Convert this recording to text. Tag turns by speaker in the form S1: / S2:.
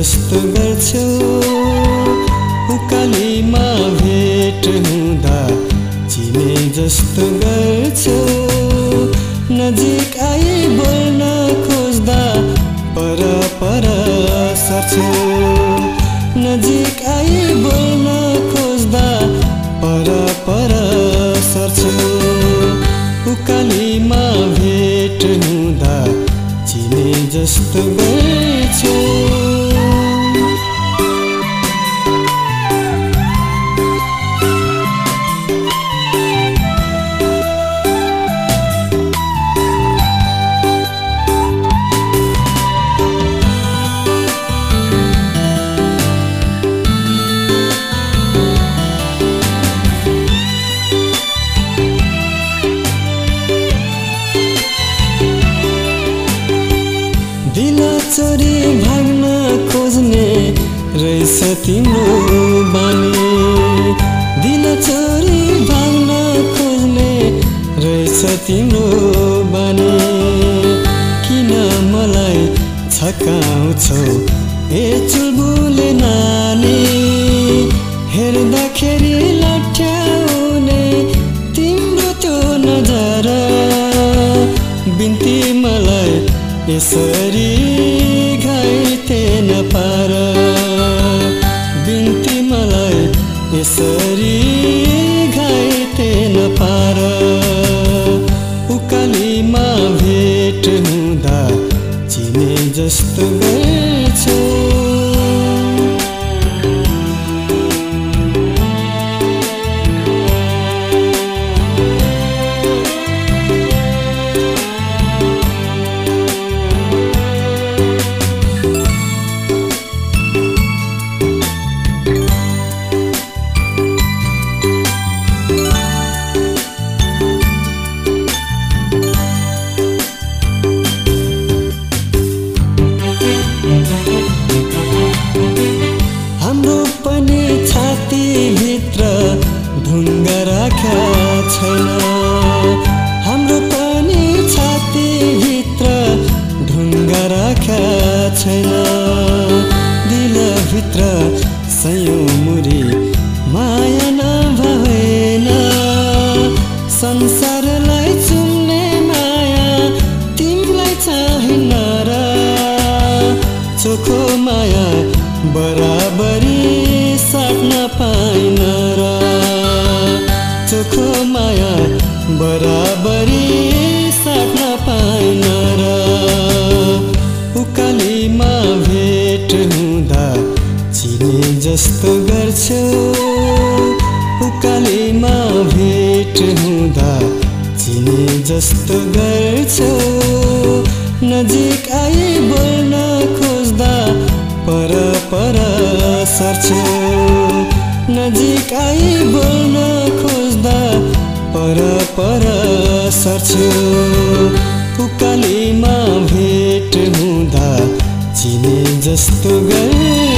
S1: जस्तो गर्छु उकालीमा भेट हुँदा चिने जस्तो गर्छु नजिक आई बोल्न खोज्दा पर पर सर्छु नजिक आई बोल्न खोज्दा पर पर सर्छु उकालीमा भेट हुँदा चिने जस्तो गर्छु दिल चोरी भाग्न खोज्ने रहेछ तिम्रो बानी दिल चोरी भाग्न खोज्ने रहेछ तिम्रो बानी किन मलाई छकाउँछौ ए चुलबुले नानी हेर्दाखेरि लट्याउने तिम्रो त्यो नजर बिन्ती मलाई यसरी घाइते नपार बिन्ती मलाई यसरी घाइते नपार उकालीमा भेट हुँदा चिने जस्तो गर्छु छातीभित्र ढुङ्गा राख्या छैन हाम्रो पनि छातीभित्र ढुङ्गा राख्या छैन दिलभित्र सयौं मुरी माया नभएन संसारलाई चुम्ने माया तिमीलाई चाहिन्न र चोखो माया बराबरी साट्न पाइन र चोखो माया बराबरी साट्न पाइन र उकालीमा भेट हुँदा चिने जस्तो गर्छु उकालीमा भेट हुँदा चिने जस्तो गर्छु नजिक आई बोल्न खोज्दा पर पर सर्छु नजिक आई बोल्न खोज्दा पर पर सर्छु उकालीमा भेट हुँदा चिने जस्तो गर्छु